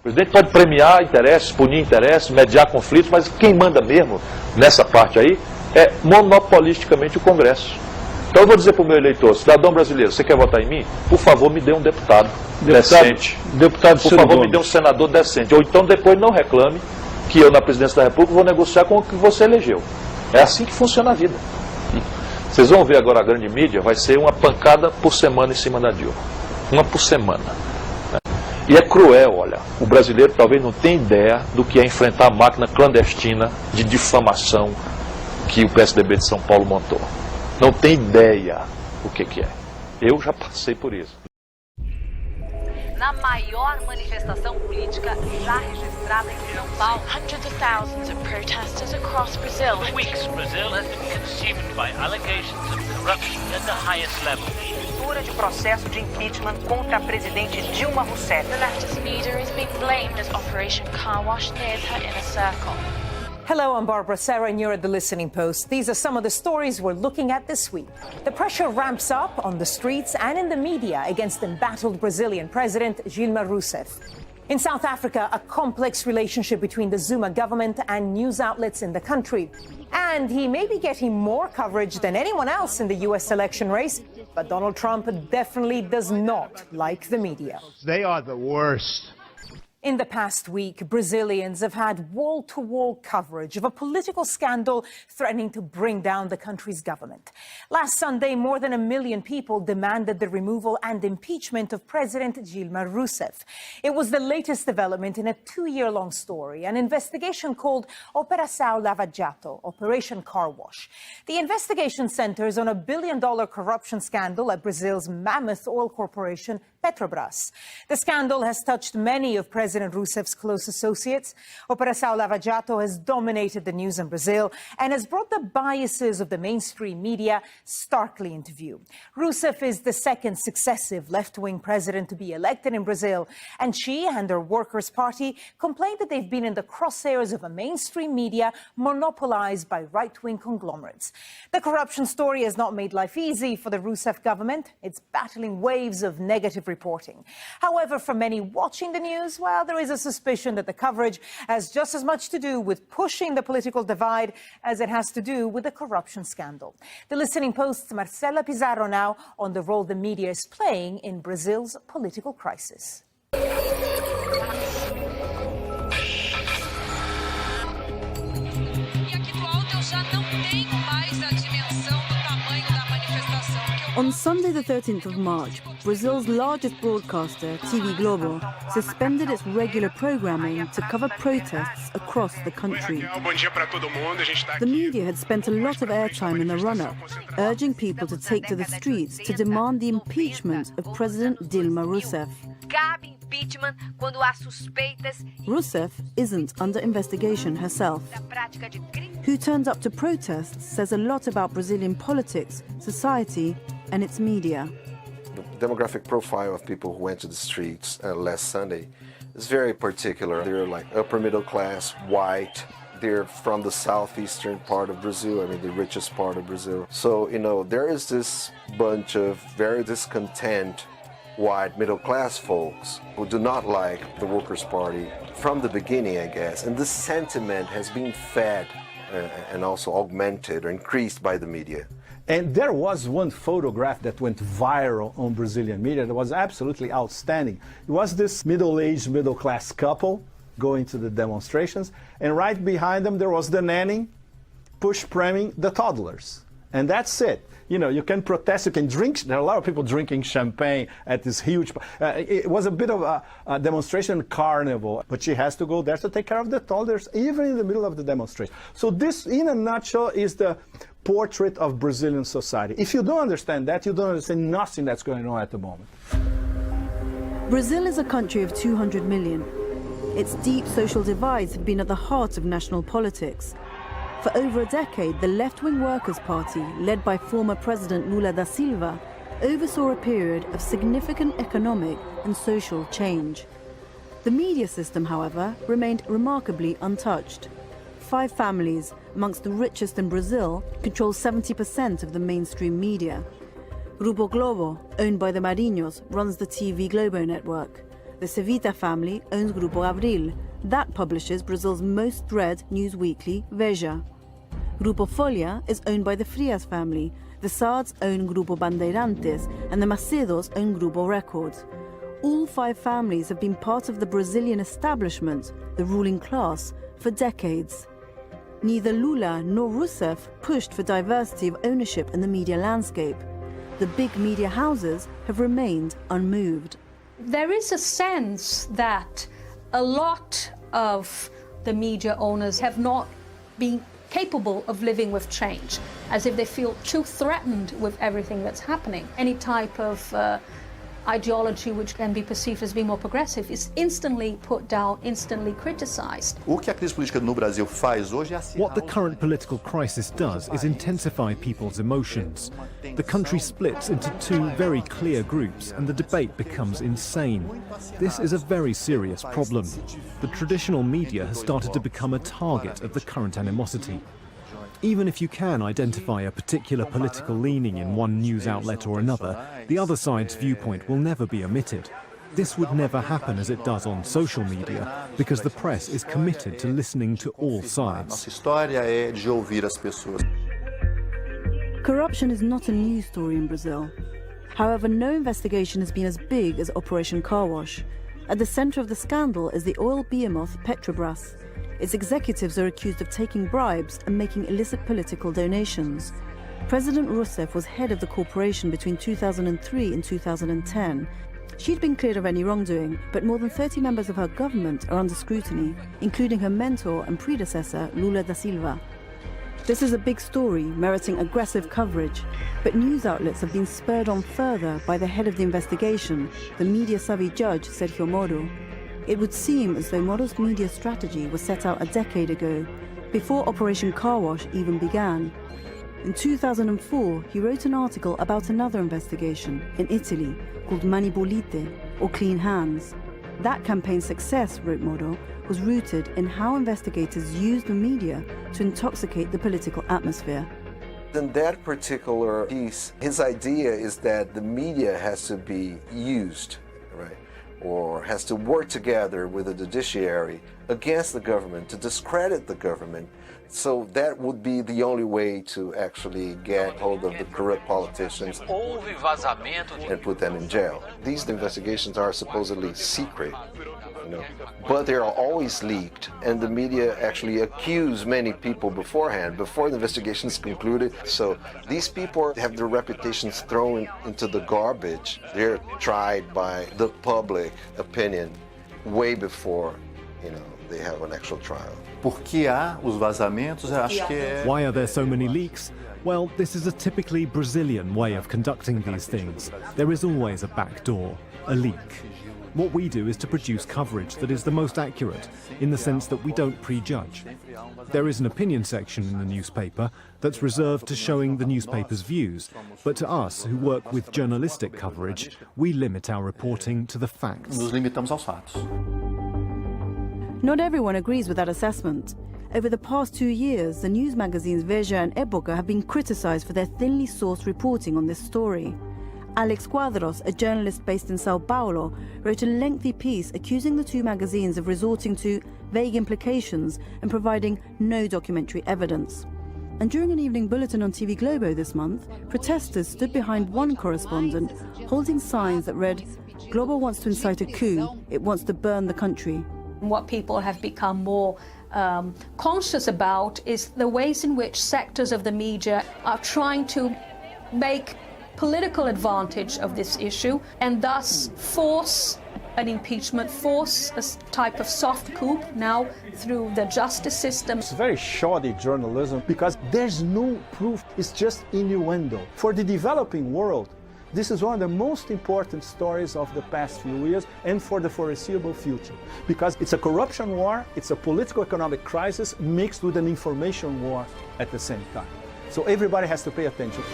O presidente pode premiar interesses, punir interesses, mediar conflitos, mas quem manda mesmo nessa parte aí é monopolisticamente o Congresso. Então eu vou dizer para o meu eleitor, cidadão brasileiro, você quer votar em mim? Por favor, me dê um deputado decente. Por favor, me dê um senador decente. Ou então depois não reclame que eu, na presidência da República, vou negociar com o que você elegeu. É assim que funciona a vida. Vocês vão ver agora a grande mídia, vai ser uma pancada por semana em cima da Dilma. Uma por semana. E é cruel, olha, o brasileiro talvez não tenha ideia do que é enfrentar a máquina clandestina de difamação que o PSDB de São Paulo montou. Não tem ideia o que é. Eu já passei por isso. Na maior manifestação política já registrada em São Paulo. Hundreds of thousands of protesters across Brazil. For weeks, Brazil has been consumed by allegations of corruption at the highest level. Abertura de processo de impeachment contra a presidente Dilma Rousseff. The leftist media is being blamed as Operation Car Wash nears her inner circle. Hello, I'm Barbara Serra, and you're at The Listening Post. These are some of the stories we're looking at this week. The pressure ramps up on the streets and in the media against embattled Brazilian President Dilma Rousseff. In South Africa, a complex relationship between the Zuma government and news outlets in the country. And he may be getting more coverage than anyone else in the U.S. election race, but Donald Trump definitely does not like the media. They are the worst. In the past week, Brazilians have had wall-to-wall coverage of a political scandal threatening to bring down the country's government. Last Sunday, more than 1 million people demanded the removal and impeachment of President Dilma Rousseff. It was the latest development in a 2-year-long story, an investigation called Operação Lava Jato, Operation Car Wash. The investigation centers on a billion-dollar corruption scandal at Brazil's mammoth oil corporation, Petrobras. The scandal has touched many of President Rousseff's close associates. Operação Lava Jato has dominated the news in Brazil and has brought the biases of the mainstream media starkly into view. Rousseff is the second successive left-wing president to be elected in Brazil, and she and her Workers' Party complained that they've been in the crosshairs of a mainstream media monopolized by right-wing conglomerates. The corruption story has not made life easy for the Rousseff government. It's battling waves of negative reporting. However, for many watching the news, well, there is a suspicion that the coverage has just as much to do with pushing the political divide as it has to do with the corruption scandal. The Listening Post's Marcela Pizarro now on the role the media is playing in Brazil's political crisis. On Sunday the 13th of March, Brazil's largest broadcaster, TV Globo, suspended its regular programming to cover protests across the country. The media had spent a lot of airtime in the run-up, urging people to take to the streets to demand the impeachment of President Dilma Rousseff. Rousseff isn't under investigation herself. Who turned up to protests says a lot about Brazilian politics, society, and its media. The demographic profile of people who went to the streets last Sunday is very particular. They're like upper middle class, white. They're from the southeastern part of Brazil, I mean the richest part of Brazil. So, you know, there is this bunch of very discontent white middle class folks who do not like the Workers' Party from the beginning, I guess. And this sentiment has been fed and also augmented or increased by the media. And there was one photograph that went viral on Brazilian media that was absolutely outstanding. It was this middle-aged, middle-class couple going to the demonstrations, and right behind them there was the nanny push-pramming the toddlers. And that's it. You know, you can protest, you can drink. There are a lot of people drinking champagne at this huge... it was a bit of a demonstration carnival, but she has to go there to take care of the toddlers, even in the middle of the demonstration. So this, in a nutshell, is the portrait of Brazilian society. If you don't understand that, you don't understand nothing that's going on at the moment. Brazil is a country of 200 million. Its deep social divides have been at the heart of national politics. For over a decade, the left-wing Workers' Party, led by former President Lula da Silva, oversaw a period of significant economic and social change. The media system, however, remained remarkably untouched. 5 families, amongst the richest in Brazil, control 70% of the mainstream media. Grupo Globo, owned by the Marinhos, runs the TV Globo network. The Civita family owns Grupo Abril. That publishes Brazil's most read news weekly, Veja. Grupo Folha is owned by the Frias family. The Sards own Grupo Bandeirantes, and the Macedos own Grupo Records. All 5 families have been part of the Brazilian establishment, the ruling class, for decades. Neither Lula nor Rousseff pushed for diversity of ownership in the media landscape. The big media houses have remained unmoved. There is a sense that a lot of the media owners have not been capable of living with change, as if they feel too threatened with everything that's happening. Any type of ideology which can be perceived as being more progressive is instantly put down, instantly criticized. What the current political crisis does is intensify people's emotions. The country splits into 2 very clear groups and the debate becomes insane. This is a very serious problem. The traditional media has started to become a target of the current animosity. Even if you can identify a particular political leaning in one news outlet or another, the other side's viewpoint will never be omitted. This would never happen as it does on social media, because the press is committed to listening to all sides. Corruption is not a news story in Brazil. However, no investigation has been as big as Operation Car Wash. At the center of the scandal is the oil behemoth Petrobras. Its executives are accused of taking bribes and making illicit political donations. President Rousseff was head of the corporation between 2003 and 2010. She'd been cleared of any wrongdoing, but more than 30 members of her government are under scrutiny, including her mentor and predecessor, Lula da Silva. This is a big story, meriting aggressive coverage, but news outlets have been spurred on further by the head of the investigation, the media-savvy judge Sergio Moro. It would seem as though Moro's media strategy was set out a decade ago, before Operation Car Wash even began. In 2004, he wrote an article about another investigation in Italy called Mani Pulite, or Clean Hands. That campaign's success, wrote Moro, was rooted in how investigators used the media to intoxicate the political atmosphere. In that particular piece, his idea is that the media has to be used, right? Or has to work together with the judiciary against the government to discredit the government. So that would be the only way to actually get hold of the corrupt politicians and put them in jail. These investigations are supposedly secret, but they are always leaked, and the media actually accuse many people beforehand, before the investigation is concluded. So these people have their reputations thrown into the garbage. They're tried by the public opinion way before, they have an actual trial. Why are there so many leaks? Well, this is a typically Brazilian way of conducting these things. There is always a back door, a leak. What we do is to produce coverage that is the most accurate, in the sense that we don't prejudge. There is an opinion section in the newspaper that's reserved to showing the newspaper's views, but to us, who work with journalistic coverage, we limit our reporting to the facts. Not everyone agrees with that assessment. Over the past 2 years, the news magazines Veja and Época have been criticized for their thinly sourced reporting on this story. Alex Quadros, a journalist based in Sao Paulo, wrote a lengthy piece accusing the 2 magazines of resorting to vague implications and providing no documentary evidence. And during an evening bulletin on TV Globo this month, protesters stood behind one correspondent holding signs that read, "Globo wants to incite a coup, it wants to burn the country." What people have become more conscious about is the ways in which sectors of the media are trying to make political advantage of this issue and thus force an impeachment, force a type of soft coup now through the justice system. It's very shoddy journalism because there's no proof, it's just innuendo. For the developing world, this is one of the most important stories of the past few years and for the foreseeable future, because it's a corruption war, it's a political economic crisis mixed with an information war at the same time. So everybody has to pay attention.